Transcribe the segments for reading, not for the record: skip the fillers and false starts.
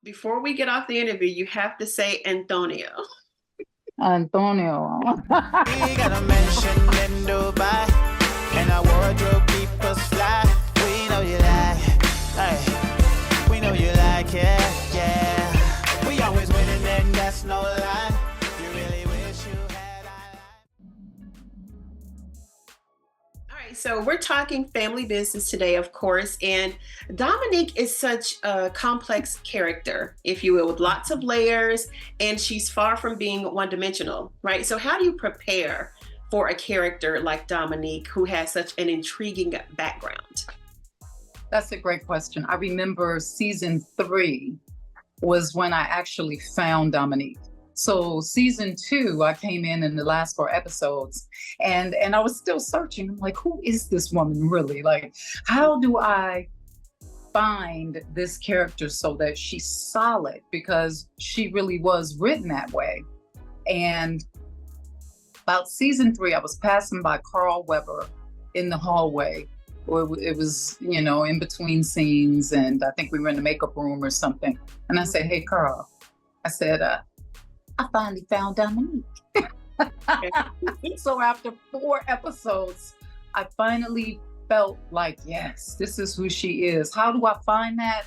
Before we get off the interview, you have to say Antonio. Antonio. We got a mansion in Dubai, and our wardrobe keep us fly. We know you like, hey, we know you like, yeah. We always winning, and that's no lie. You really wish you had All right, so we're talking family business today, of course, and Dominique is such a complex character, if you will, with lots of layers, and she's far from being one-dimensional, right? So how do you prepare for a character like Dominique who has such an intriguing background? That's a great question. I remember season 3 was when I actually found Dominique. So season 2, I came in the last 4 episodes, and I was still searching. I'm like, who is this woman really? Like, how do I find this character so that she's solid? Because she really was written that way. And about season 3, I was passing by Carl Weber in the hallway. It was, in between scenes, and I think we were in the makeup room or something. And I said, hey, Carl, I said, I finally found Dominique. So after 4 episodes, I finally felt like, yes, this is who she is. How do I find that?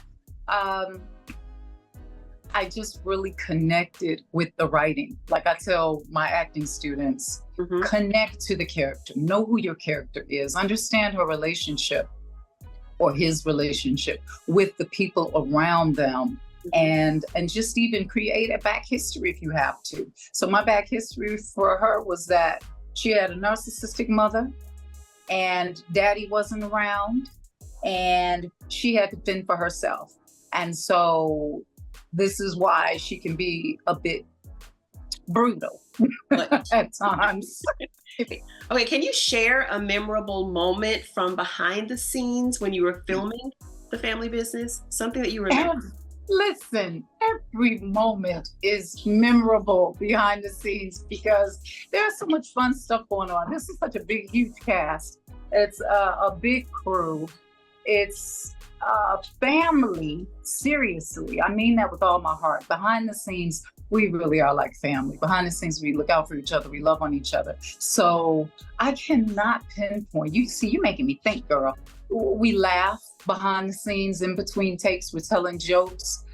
I just really connected with the writing. Like I tell my acting students, connect to the character, know who your character is, understand her relationship or his relationship with the people around them, and just even create a back history if you have to. So my back history for her was that she had a narcissistic mother and daddy wasn't around, and she had to fend for herself. And so this is why she can be a bit brutal at times. Okay, can you share a memorable moment from behind the scenes when you were filming the family business? Something that you remember? Listen, every moment is memorable behind the scenes because there's so much fun stuff going on. This is such a big, huge cast. It's a big crew. It's family, seriously. I mean that with all my heart. Behind the scenes, we really are like family. Behind the scenes, we look out for each other. We love on each other. So I cannot pinpoint. You're making me think, girl. We laugh behind the scenes, in between takes. We're telling jokes.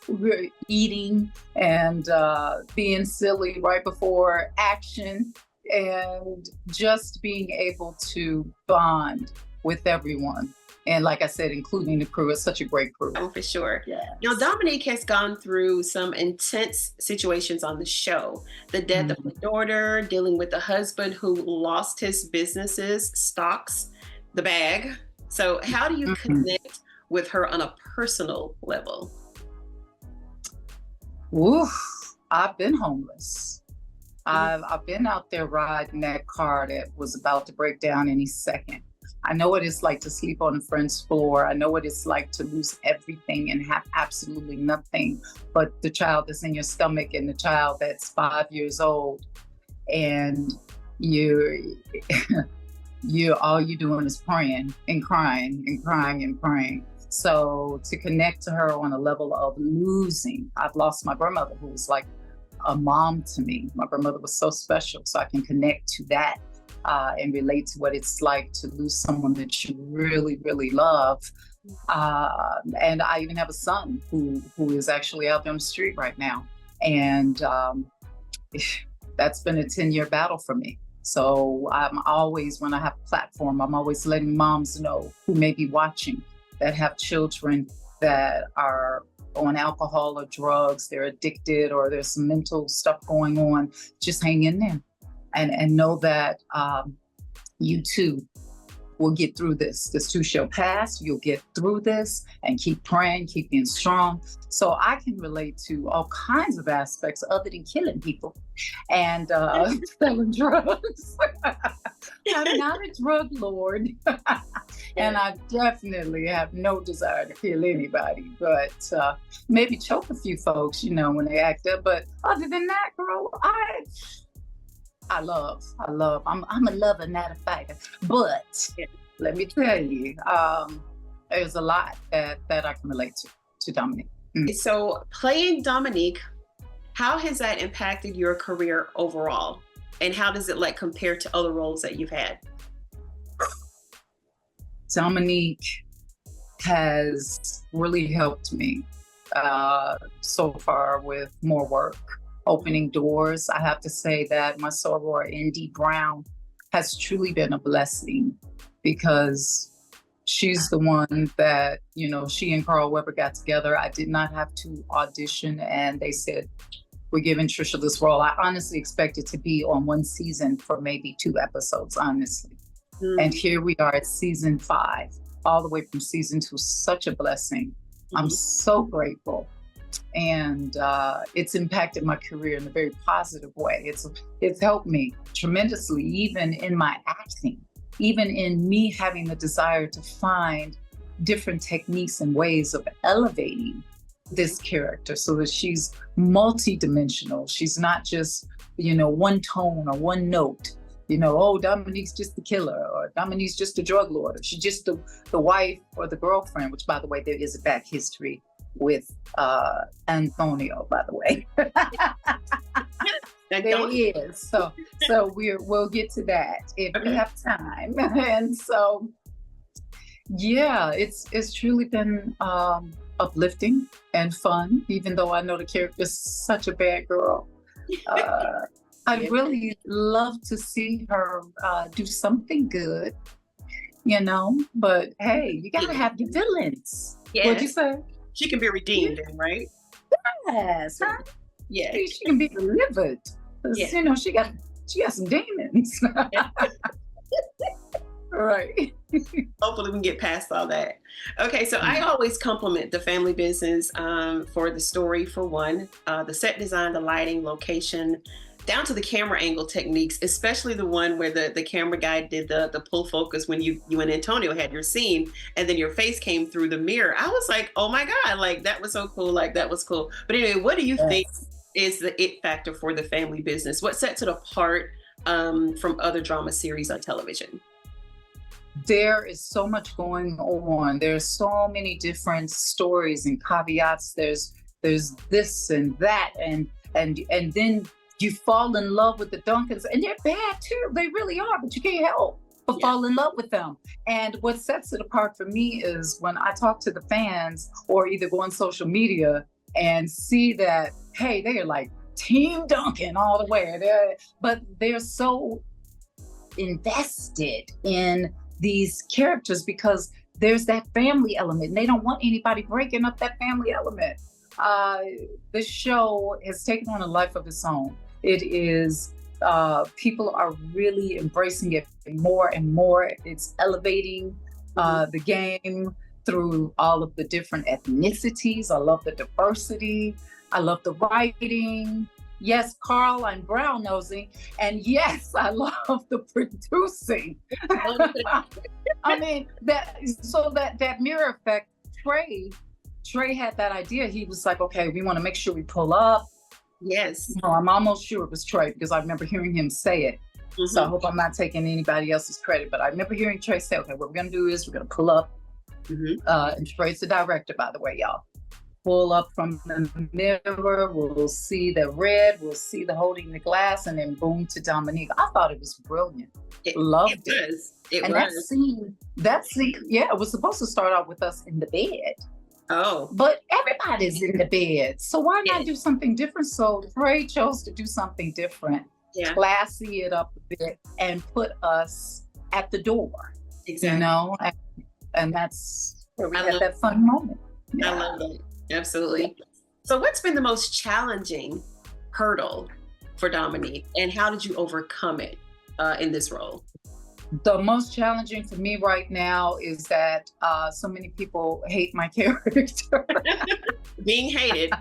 We're eating and being silly right before action, and just being able to bond with everyone. And like I said, including the crew. It's such a great crew. Oh, for sure. Yes. Now, Dominique has gone through some intense situations on the show. The death of the daughter, dealing with the husband who lost his businesses, stocks, the bag. So how do you connect with her on a personal level? Oof, I've been homeless. I've been out there riding that car that was about to break down any second. I know what it's like to sleep on a friend's floor. I know what it's like to lose everything and have absolutely nothing but the child that's in your stomach and the child that's 5 years old. And all you're doing is praying and crying and crying and praying. So to connect to her on a level of losing, I've lost my grandmother, who was like a mom to me. My grandmother was so special, so I can connect to that. And relate to what it's like to lose someone that you really, really love. And I even have a son who is actually out there on the street right now. And that's been a 10-year battle for me. So I'm always, when I have a platform, I'm always letting moms know who may be watching that have children that are on alcohol or drugs, they're addicted, or there's some mental stuff going on. Just hang in there. And know that you too will get through this. This too shall pass. You'll get through this, and keep praying, keep being strong. So I can relate to all kinds of aspects other than killing people and selling drugs. I'm not a drug lord. And I definitely have no desire to kill anybody, but maybe choke a few folks, when they act up. But other than that, girl, I love. I'm a lover, not a fighter. But let me tell you, there's a lot that I can relate to Dominique. So playing Dominique, how has that impacted your career overall? And how does it like compare to other roles that you've had? Dominique has really helped me so far with more work, opening doors. I have to say that my soror, Indy Brown, has truly been a blessing because she's the one that, you know, she and Carl Weber got together. I did not have to audition, and they said, we're giving Trisha this role. I honestly expected to be on one season for maybe 2 episodes, honestly. And here we are at season 5, all the way from season 2. Such a blessing. I'm so grateful. And it's impacted my career in a very positive way. It's helped me tremendously, even in my acting, even in me having the desire to find different techniques and ways of elevating this character so that she's multi-dimensional. She's not just, you know, one tone or one note. You know, oh, Dominique's just the killer, or Dominique's just a drug lord, or she's just the wife or the girlfriend, which, by the way, there is a back history with Antonio, by the way. There is. So we'll get to that if we have time. And so, yeah, it's truly been uplifting and fun, even though I know the character's such a bad girl. I'd really love to see her do something good, you know, but hey, you gotta have your villains. Yeah. What'd you say? She can be redeemed, right? Yes. Huh? Yeah. She can be delivered. Yeah. You know, she got some demons. Right. Hopefully we can get past all that. Okay, so I always compliment the family business for the story, for one, the set design, the lighting, location, down to the camera angle techniques, especially the one where the camera guy did the pull focus when you and Antonio had your scene and then your face came through the mirror. I was like, oh my God, like that was so cool. Like that was cool. But anyway, what do you think is the it factor for the family business? What sets it apart from other drama series on television? There is so much going on. There's so many different stories and caveats. There's this and that, and then you fall in love with the Duncans, and they're bad too. They really are, but you can't help but fall in love with them. And what sets it apart for me is when I talk to the fans or either go on social media and see that, hey, they are like Team Duncan all the way. But they're so invested in these characters because there's that family element, and they don't want anybody breaking up that family element. This show has taken on a life of its own. It is, people are really embracing it more and more. It's elevating the game through all of the different ethnicities. I love the diversity. I love the writing. Yes, Carl and Brown nosing. And yes, I love the producing. I mean, that mirror effect, Trey had that idea. He was like, okay, we want to make sure we pull up. Yes. No, I'm almost sure it was Trey because I remember hearing him say it. So I hope I'm not taking anybody else's credit, but I remember hearing Trey say, okay, what we're going to do is we're going to pull up. And Trey's the director, by the way, y'all. Pull up from the mirror, we'll see the red, we'll see the holding the glass, and then boom to Dominique. I thought it was brilliant. Loved it. And that scene, yeah, it was supposed to start out with us in the bed. Oh. But everybody's in the bed. So why not do something different? So Trey chose to do something different, classy it up a bit, and put us at the door. Exactly. You know, and that's where we had that fun moment. I love it. Absolutely. So what's been the most challenging hurdle for Dominique, and how did you overcome it in this role? The most challenging for me right now is that so many people hate my character. Being hated.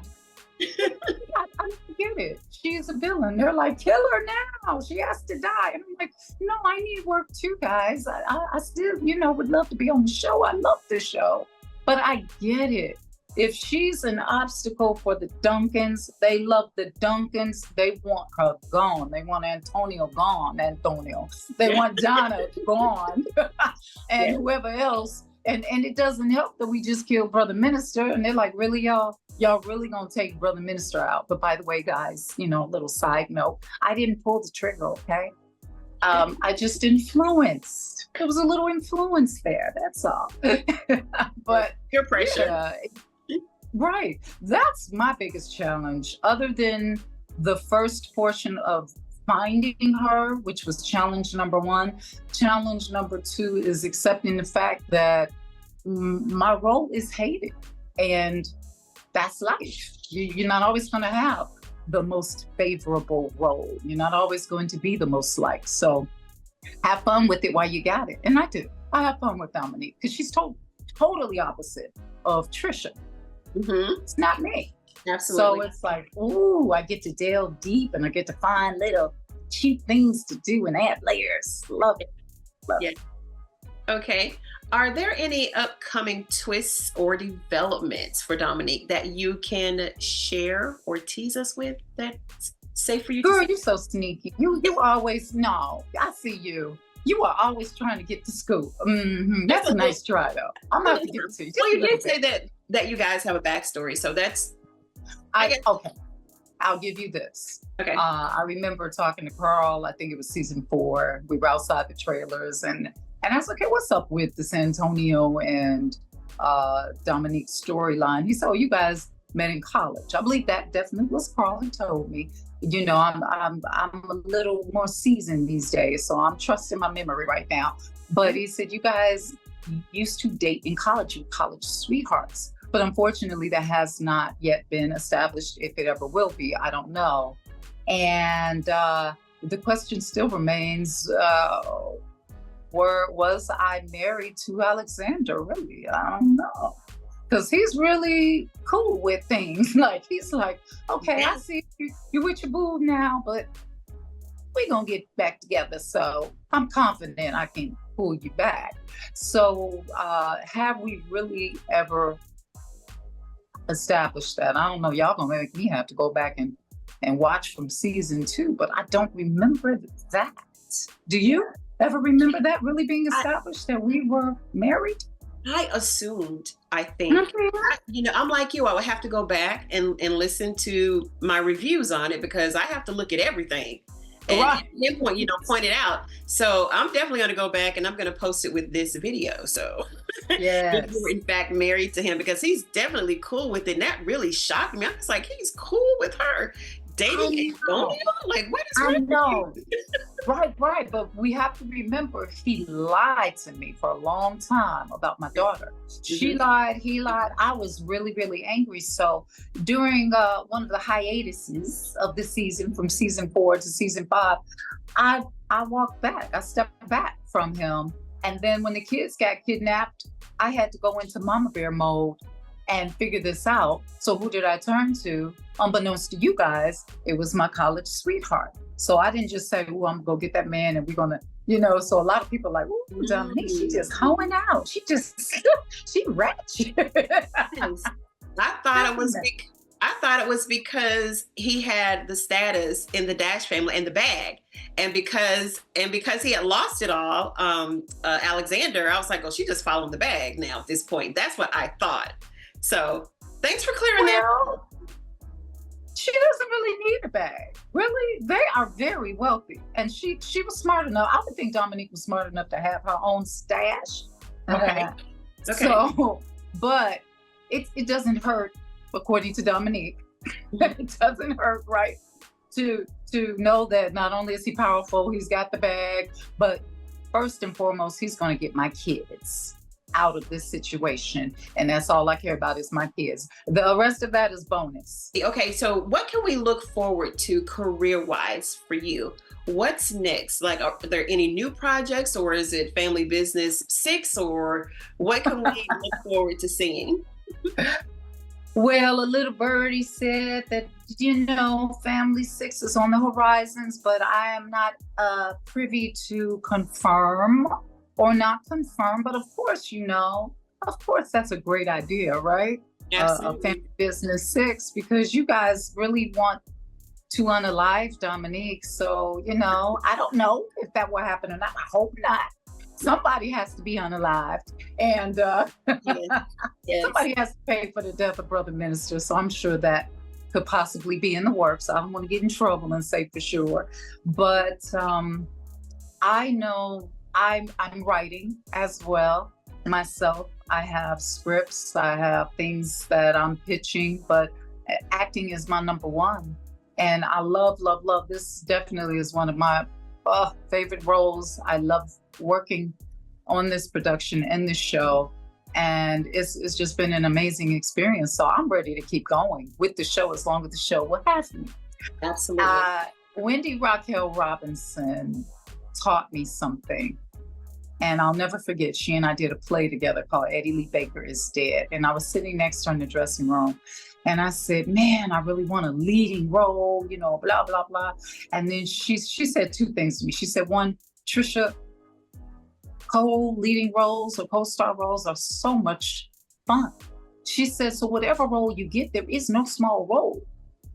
I don't get it. She's a villain. They're like, kill her now. She has to die. And I'm like, no, I need work too, guys. I still, you know, would love to be on the show. I love this show. But I get it. If she's an obstacle for the Duncans, they love the Duncans. They want her gone. They want Antonio gone. They want Donna gone. And whoever else And it doesn't help that we just killed Brother Minister. And they're like, really, y'all really gonna take Brother Minister out? But by the way, guys, you know, a little side note, I didn't pull the trigger, okay? I just influenced. There was a little influence there, that's all. But peer pressure. Yeah, right. That's my biggest challenge. Other than the first portion of finding her, which was challenge number 1. Challenge number 2 is accepting the fact that my role is hated, and that's life. You're not always going to have the most favorable role. You're not always going to be the most liked. So have fun with it while you got it. And I do. I have fun with Dominique because she's totally opposite of Trisha. Mm-hmm. It's not me. Absolutely. So it's like, ooh, I get to delve deep and I get to find little cheap things to do and add layers. Love it. Love it. Okay. Are there any upcoming twists or developments for Dominique that you can share or tease us with that's safe for you? Girl, you're so sneaky. You always, no, I see you. You are always trying to get to scoop. Mm-hmm. That's a nice try, though. I'm not going to give it to you. Well, you did say that you guys have a backstory, so that's... Okay. I'll give you this. Okay. I remember talking to Carl, I think it was season 4. We were outside the trailers and I was like, okay, what's up with the San Antonio and Dominique's storyline? He said, oh, you guys met in college. I believe that definitely was Carl. He told me. You know, I'm a little more seasoned these days, so I'm trusting my memory right now. But he said, you guys used to date in college, you college sweethearts. But unfortunately, that has not yet been established. If it ever will be, I don't know. And the question still remains, was I married to Alexander? Really? I don't know. Because he's really cool with things. Like, he's like, okay, I see you with your boo now, but we're going to get back together. So I'm confident I can pull you back. So have we really ever established that? I don't know. Y'all going to make me have to go back and watch from season 2, but I don't remember that. Do you ever remember that really being established, that we were married? I assumed, I think. I'm like you, I would have to go back and listen to my reviews on it because I have to look at everything and pinpoint, point it out. So I'm definitely going to go back and I'm going to post it with this video. So yes. if you were in fact married to him, because he's definitely cool with it. And that really shocked me. I was like, he's cool with her dating Antonio? Like, what is I know. Right. But we have to remember, he lied to me for a long time about my daughter. She lied, he lied. I was really, really angry. So during one of the hiatuses of the season, from season 4 to season 5, I walked back. I stepped back from him. And then when the kids got kidnapped, I had to go into mama bear mode and figure this out. So who did I turn to? Unbeknownst to you guys, it was my college sweetheart. So I didn't just say, oh, I'm gonna go get that man and we're gonna, so a lot of people are like, ooh, Dominique, she just hoeing out. She ratchet. I thought it was because he had the status in the Dash family and the bag. And because he had lost it all, Alexander, I was like, oh, she just following the bag now at this point. That's what I thought. So thanks for clearing that. She doesn't really need a bag. Really, they are very wealthy. And she was smart enough. I would think Dominique was smart enough to have her own stash. Okay. So, but it doesn't hurt, according to Dominique. It doesn't hurt, right? To know that not only is he powerful, he's got the bag, but first and foremost, he's going to get my kids out of this situation. And that's all I care about is my kids. The rest of that is bonus. Okay, so what can we look forward to career-wise for you? What's next? Like, are there any new projects, or is it Family Business 6, or what can we look forward to seeing? Well, a little birdie said that, Family 6 is on the horizons, but I am not privy to confirm or not confirm. But of course, that's a great idea, right? Absolutely. Family Business 6, because you guys really want to unalive Dominique. So, I don't know if that will happen or not. I hope not. somebody has to be unalived, and Yes. Yes. somebody has to pay for the death of Brother Minister. So I'm sure that could possibly be in the works. I don't want to get in trouble and say for sure, but I know I'm writing as well myself. I have scripts, I have things that I'm pitching, but acting is my number one. And I love, love, love. This definitely is one of my favorite roles. I love working on this production and this show. And it's just been an amazing experience. So I'm ready to keep going with the show as long as the show will have me. Absolutely. Wendy Raquel Robinson taught me something. And I'll never forget, she and I did a play together called Eddie Lee Baker is Dead. And I was sitting next to her in the dressing room. And I said, man, I really want a leading role, you know, blah, blah, blah. And then she said two things to me. She said, one, Trisha, co-leading roles or co-star roles are so much fun. She said, so whatever role you get, there is no small role.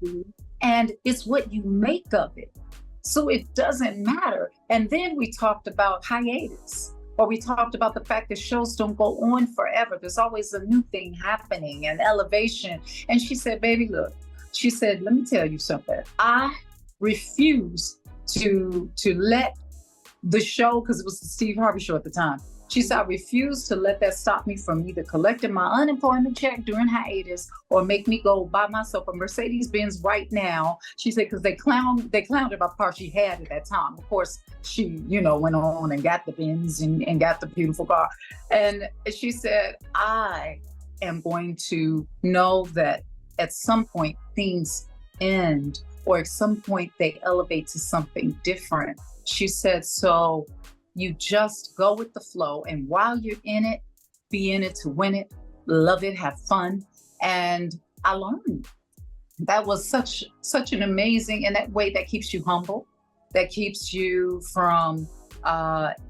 Mm-hmm. And it's what you make of it. So it doesn't matter. And then we talked about hiatus, or we talked about the fact that shows don't go on forever. There's always a new thing happening and elevation. And she said, baby, look, she said, let me tell you something. I refuse to let the show, because it was the Steve Harvey show at the time. She said, I refuse to let that stop me from either collecting my unemployment check during hiatus or make me go buy myself a Mercedes-Benz right now. She said, because they clowned about the part she had at that time. Of course, she, you know, went on and got the Benz and got the beautiful car. And she said, I am going to know that at some point things end, or at some point they elevate to something different. She said, so you just go with the flow. And while you're in it, be in it to win it, love it, have fun. And I learned. That was such an amazing, in that way, that keeps you humble, that keeps you from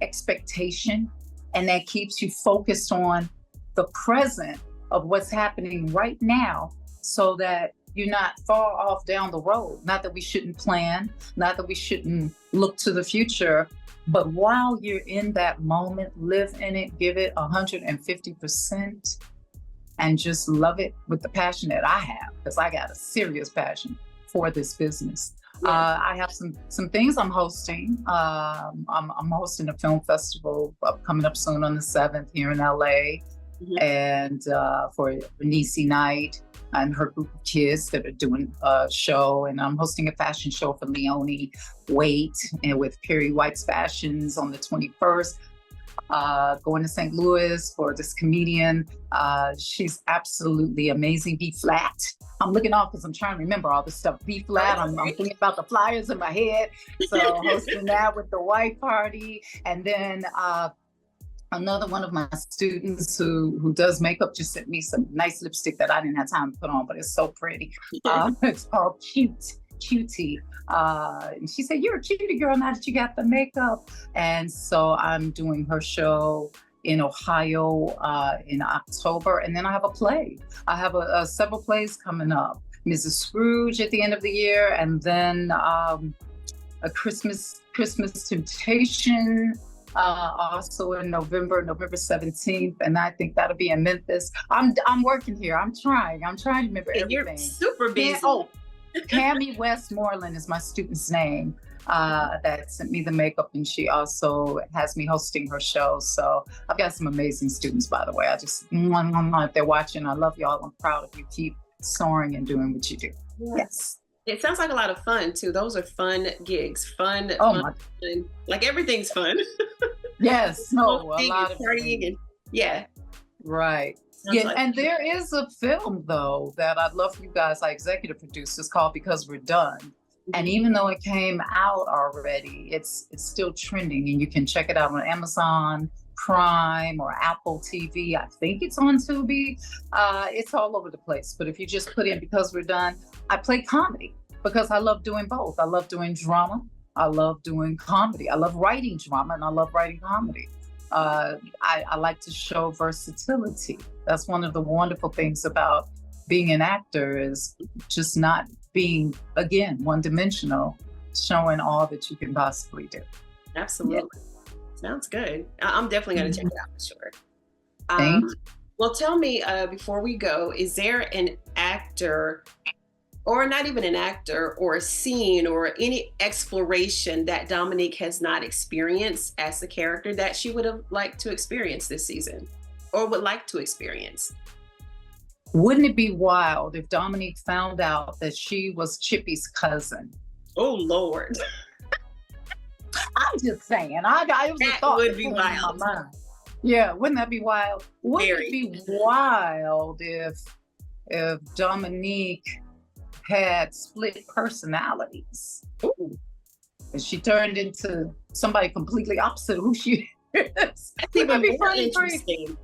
expectation, and that keeps you focused on the present of what's happening right now, so that you're not far off down the road. Not that we shouldn't plan, not that we shouldn't look to the future, but while you're in that moment, live in it, give it 150%, and just love it with the passion that I have, because I got a serious passion for this business. Yeah. I have some things I'm hosting. I'm hosting a film festival coming up soon on the 7th here in LA, mm-hmm. and for Nisi Night and her group of kids that are doing a show. And I'm hosting a fashion show for Leonie Waite and with Perry White's Fashions on the 21st. Going to St. Louis for this comedian. She's absolutely amazing. B Flat. I'm looking off because I'm trying to remember all this stuff. B Flat. I'm thinking about the flyers in my head. So hosting that with the White Party. And then another one of my students who does makeup just sent me some nice lipstick that I didn't have time to put on, but it's so pretty. It's called Cutie. And she said, you're a cutie girl now that you got the makeup. And so I'm doing her show in Ohio in October. And then I have a play. I have several plays coming up. Mrs. Scrooge at the end of the year. And then a Christmas Temptation also in November 17th. And I think that'll be in Memphis. I'm working here. I'm trying to remember everything. You're super busy. Cammie Westmoreland is my student's name that sent me the makeup, and she also has me hosting her show. So I've got some amazing students, by the way. I just, if they're watching, I love y'all. I'm proud of you. Keep soaring and doing what you do. Yes. It sounds like a lot of fun too. Those are fun gigs. Fun. Like everything's fun. Yes. No, a lot of partying and yeah. Right. Yeah, and there is a film though that I'd love for you guys, I executive produce. It's called Because We're Done. Mm-hmm. And even though it came out already, it's still trending, and you can check it out on Amazon Prime or Apple TV. I think it's on Tubi. It's all over the place. But if you just put in Because We're Done, I play comedy because I love doing both. I love doing drama. I love doing comedy. I love writing drama, and I love writing comedy. I like to show versatility. That's one of the wonderful things about being an actor, is just not being, again, one-dimensional, showing all that you can possibly do. Absolutely. Sounds good. I'm definitely going to check it out for sure. Thank Um, well, tell me before we go, is there an actor, or not even an actor, or a scene, or any exploration that Dominique has not experienced as a character that she would have liked to experience this season, or would like to experience? Wouldn't it be wild if Dominique found out that she was Chippy's cousin? Oh Lord, I'm just saying. It was a that thought would that be came in my wild. mind. Yeah, wouldn't that be wild? Wouldn't Very. it be wild if Dominique had split personalities? Ooh, And she turned into somebody completely opposite of who she is. that's Wouldn't that even be more funny? interesting.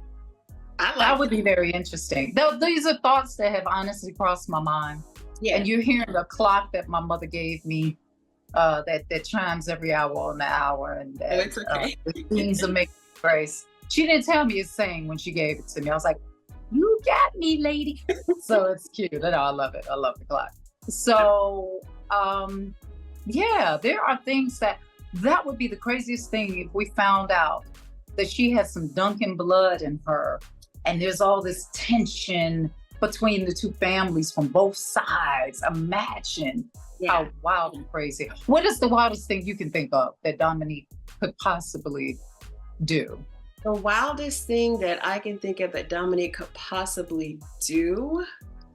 I like That would be very interesting. These are thoughts that have honestly crossed my mind. Yeah. And you're hearing the clock that my mother gave me that chimes every hour on the hour, and that it's okay. the things of making grace. She didn't tell me to sing when she gave it to me. I was like, "You got me, lady." So it's cute. And I love it. I love the clock. So yeah, there are things that would be the craziest thing if we found out that she has some Duncan blood in her, and there's all this tension between the two families from both sides. Imagine how wild and crazy. What is the wildest thing you can think of that Dominique could possibly do? The wildest thing that I can think of that Dominique could possibly do?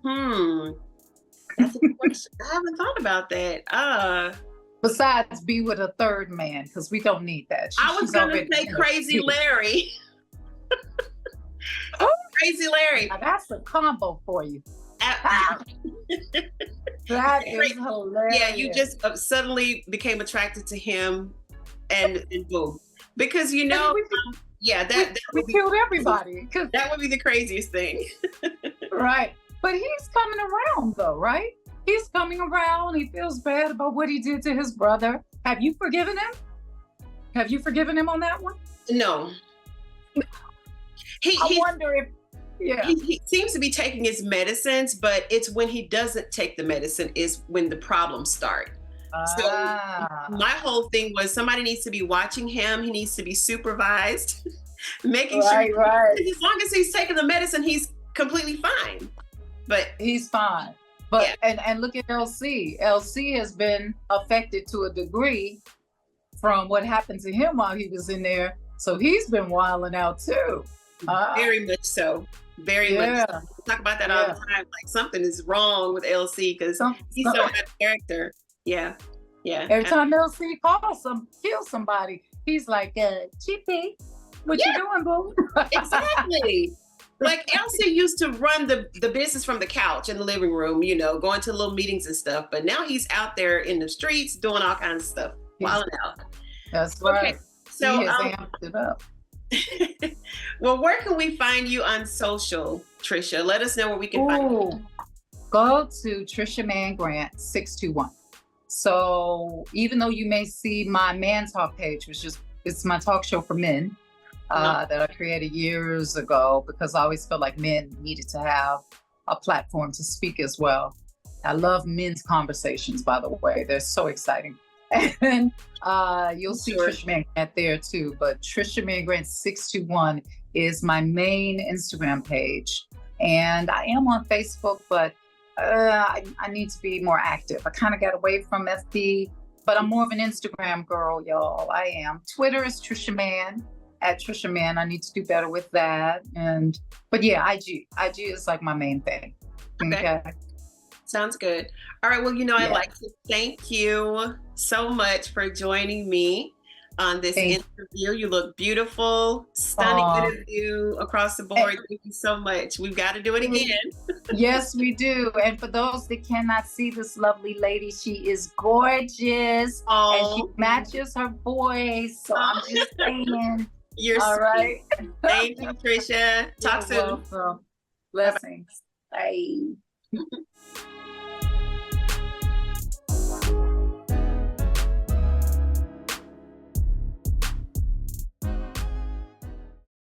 That's a good question. I haven't thought about that. Besides, be with a third man, because we don't need that. I was going to say Crazy Larry. Crazy Larry. Now that's a combo for you. Uh, That is hilarious. Yeah, you just suddenly became attracted to him, and boom. Because that we would be, killed everybody. that would be the craziest thing. Right. But he's coming around though, right? He's coming around. He feels bad about what he did to his brother. Have you forgiven him? Have you forgiven him on that one? No. I wonder if he seems to be taking his medicines, but it's when he doesn't take the medicine is when the problems start. So my whole thing was somebody needs to be watching him. He needs to be supervised, making sure as long as he's taking the medicine, he's completely fine. But he's fine. But and look at LC. LC has been affected to a degree from what happened to him while he was in there. So he's been wilding out too. Very much so. Very much so. We talk about that all the time. Like something is wrong with LC because he's so out of character. Yeah. Every time LC kills somebody, he's like, Chippy, what you doing, boo? Exactly. Like Elsie used to run the business from the couch in the living room, going to little meetings and stuff. But now he's out there in the streets doing all kinds of stuff, wilding out. That's right. Okay. So he has amped it up. Well, where can we find you on social, Trisha? Let us know where we can find you. Go to Trisha Mann-Grant 621. So even though you may see my Man Talk page, it's my talk show for men that I created years ago because I always felt like men needed to have a platform to speak as well. I love men's conversations, by the way. They're so exciting. And you'll see Trisha Mann-Grant there too. But Trisha Mann-Grant 621 is my main Instagram page. And I am on Facebook, but I need to be more active. I kind of got away from FB, but I'm more of an Instagram girl, y'all. I am. Twitter is Trisha Mann, at Trisha Mann. I need to do better with that. But yeah, IG is like my main thing. Okay. Sounds good. All right. Well, I'd like to thank you so much for joining me on this interview. You look beautiful, stunning interview across the board. Thank you so much. We've got to do it again. Yes, we do. And for those that cannot see this lovely lady, she is gorgeous and she matches her voice. So I'm just saying. You're all right. Thank you, Trisha. Talk soon. Welcome. Blessings. Bye.